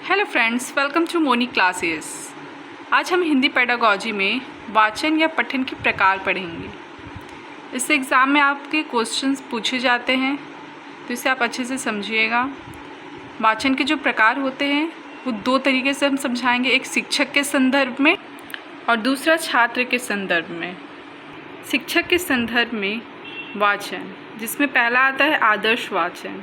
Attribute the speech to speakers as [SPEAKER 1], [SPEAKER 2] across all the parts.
[SPEAKER 1] Hello friends, welcome to Moni classes. आज हम Hindi pedagogy में वाचन या पठन के प्रकार पढ़ेंगे। इस एग्ज़ाम में आपके क्वेश्चंस पूछे जाते हैं, तो इसे आप अच्छे से समझिएगा। वाचन के जो प्रकार होते हैं वो दो तरीके से हम समझाएंगे, एक शिक्षक के संदर्भ में और दूसरा छात्र के संदर्भ में। शिक्षक के संदर्भ में वाचन, जिसमें पहला आता है आदर्श वाचन।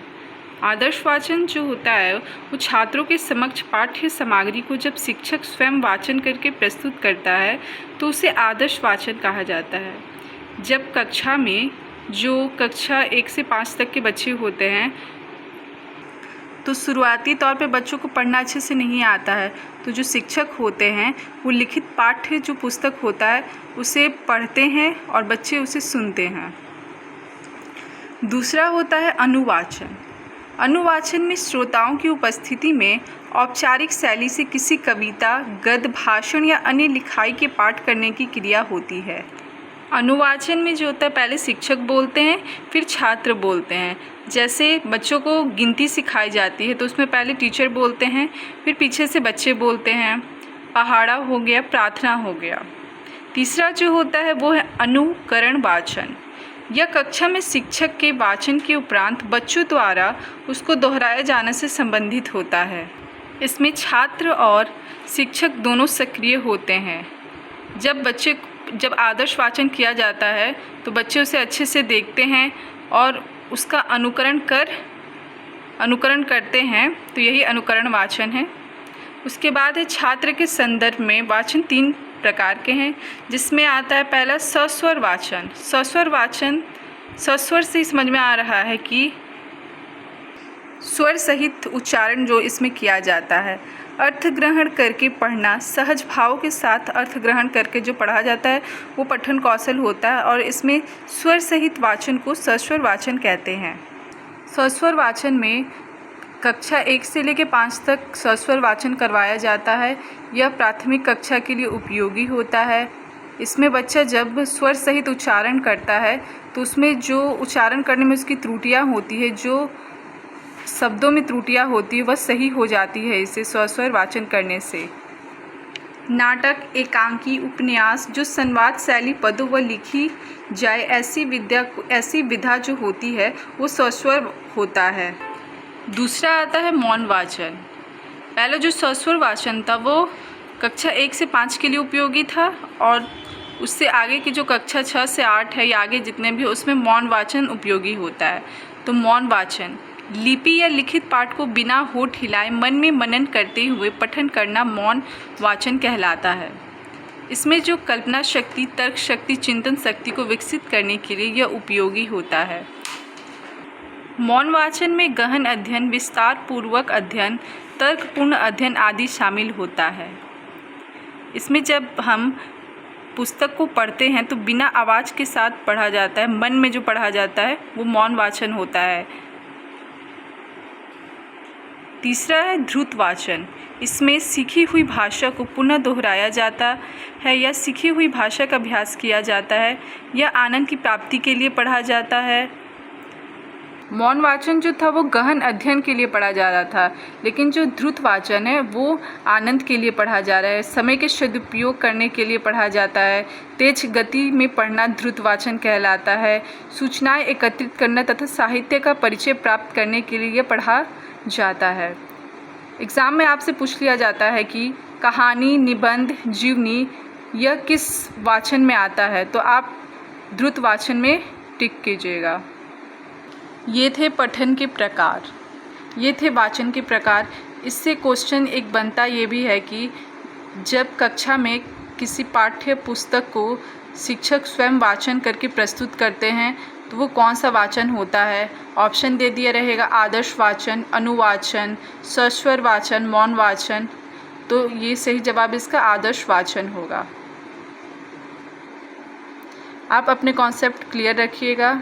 [SPEAKER 1] आदर्श वाचन जो होता है वो छात्रों के समक्ष पाठ्य सामग्री को जब शिक्षक स्वयं वाचन करके प्रस्तुत करता है तो उसे आदर्श वाचन कहा जाता है। जब कक्षा में जो कक्षा 1 से 5 तक के बच्चे होते हैं तो शुरुआती तौर पे बच्चों को पढ़ना अच्छे से नहीं आता है, तो जो शिक्षक होते हैं वो लिखित पाठ्य जो पुस्तक होता है उसे पढ़ते हैं और बच्चे उसे सुनते हैं। दूसरा होता है अनुवाचन। अनुवाचन में श्रोताओं की उपस्थिति में औपचारिक शैली से किसी कविता, गद्य, भाषण या अन्य लिखाई के पाठ करने की क्रिया होती है। अनुवाचन में जो होता है पहले शिक्षक बोलते हैं फिर छात्र बोलते हैं। जैसे बच्चों को गिनती सिखाई जाती है तो उसमें पहले टीचर बोलते हैं, फिर पीछे से बच्चे बोलते हैं। पहाड़ा हो गया, प्रार्थना हो गया। तीसरा जो होता है वो है अनुकरण वाचन। यह कक्षा में शिक्षक के वाचन के उपरांत बच्चों द्वारा उसको दोहराए जाने से संबंधित होता है। इसमें छात्र और शिक्षक दोनों सक्रिय होते हैं। जब आदर्श वाचन किया जाता है तो बच्चे उसे अच्छे से देखते हैं और उसका अनुकरण करते हैं, तो यही अनुकरण वाचन है। उसके बाद है छात्र के संदर्भ में वाचन 3 प्रकार के हैं, जिसमें आता है पहला सस्वर वाचन। सस्वर वाचन, सस्वर से समझ में आ रहा है कि स्वर सहित उच्चारण जो इसमें किया जाता है। अर्थ ग्रहण करके पढ़ना, सहज भाव के साथ अर्थ ग्रहण करके जो पढ़ा जाता है वो पठन कौशल होता है और इसमें स्वर सहित वाचन को सस्वर वाचन कहते हैं। सस्वर वाचन में कक्षा 1 से लेकर 5 तक सस्वर वाचन करवाया जाता है। यह प्राथमिक कक्षा के लिए उपयोगी होता है। इसमें बच्चा जब स्वर सहित उच्चारण करता है तो उसमें जो उच्चारण करने में उसकी त्रुटियां होती है, जो शब्दों में त्रुटियां होती है, वह सही हो जाती है इसे सस्वर वाचन करने से। नाटक, एकांकी, उपन्यास जो संवाद शैली पदों व लिखी जाए ऐसी विधा जो होती है वो सस्वर होता है। दूसरा आता है मौन वाचन। पहला जो सस्वर वाचन था वो कक्षा 1 से 5 के लिए उपयोगी था और उससे आगे की जो कक्षा 6 से 8 है या आगे जितने भी, उसमें मौन वाचन उपयोगी होता है। तो मौन वाचन, लिपि या लिखित पाठ को बिना होठ हिलाए मन में मनन करते हुए पठन करना मौन वाचन कहलाता है। इसमें जो कल्पना शक्ति, तर्क शक्ति, चिंतन शक्ति को विकसित करने के लिए यह उपयोगी होता है। मौन वाचन में गहन अध्ययन, विस्तार पूर्वक अध्ययन, तर्कपूर्ण अध्ययन आदि शामिल होता है। इसमें जब हम पुस्तक को पढ़ते हैं तो बिना आवाज़ के साथ पढ़ा जाता है, मन में जो पढ़ा जाता है वो मौन वाचन होता है। तीसरा है द्रुत वाचन। इसमें सीखी हुई भाषा को पुनः दोहराया जाता है या सीखी हुई भाषा का अभ्यास किया जाता है या आनंद की प्राप्ति के लिए पढ़ा जाता है। मौन वाचन जो था वो गहन अध्ययन के लिए पढ़ा जा रहा था, लेकिन जो द्रुत वाचन है वो आनंद के लिए पढ़ा जा रहा है, समय के सदुपयोग करने के लिए पढ़ा जाता है। तेज गति में पढ़ना द्रुत वाचन कहलाता है। सूचनाएं एकत्रित करना तथा साहित्य का परिचय प्राप्त करने के लिए यह पढ़ा जाता है। एग्ज़ाम में आपसे पूछ लिया जाता है कि कहानी, निबंध, जीवनी यह किस वाचन में आता है, तो आप द्रुत वाचन में टिक कीजिएगा। ये थे पठन के प्रकार, ये थे वाचन के प्रकार। इससे क्वेश्चन एक बनता ये भी है कि जब कक्षा में किसी पाठ्य पुस्तक को शिक्षक स्वयं वाचन करके प्रस्तुत करते हैं तो वो कौन सा वाचन होता है। ऑप्शन दे दिया रहेगा आदर्श वाचन, अनुवाचन, सस्वर वाचन, मौन वाचन। तो ये सही जवाब इसका आदर्श वाचन होगा। आप अपने कॉन्सेप्ट क्लियर रखिएगा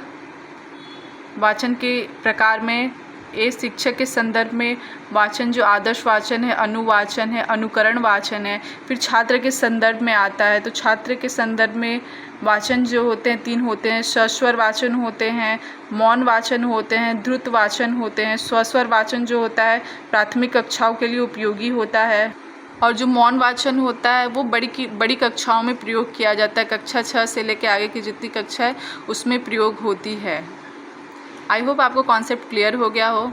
[SPEAKER 1] वाचन के प्रकार में ए शिक्षक के संदर्भ में वाचन जो आदर्श वाचन है, अनुवाचन है, अनुकरण वाचन है। फिर छात्र के संदर्भ में आता है, तो छात्र के संदर्भ में वाचन जो होते हैं 3 होते हैं। सस्वर वाचन होते हैं, मौन वाचन होते हैं, द्रुत वाचन होते हैं। स्वस्वर वाचन जो होता है प्राथमिक कक्षाओं के लिए उपयोगी होता है, और जो मौन वाचन होता है वो बड़ी कक्षाओं में प्रयोग किया जाता है। कक्षा 6 से लेकर आगे की जितनी कक्षा है उसमें प्रयोग होती है। आई होप आपको कॉन्सेप्ट क्लियर हो गया हो।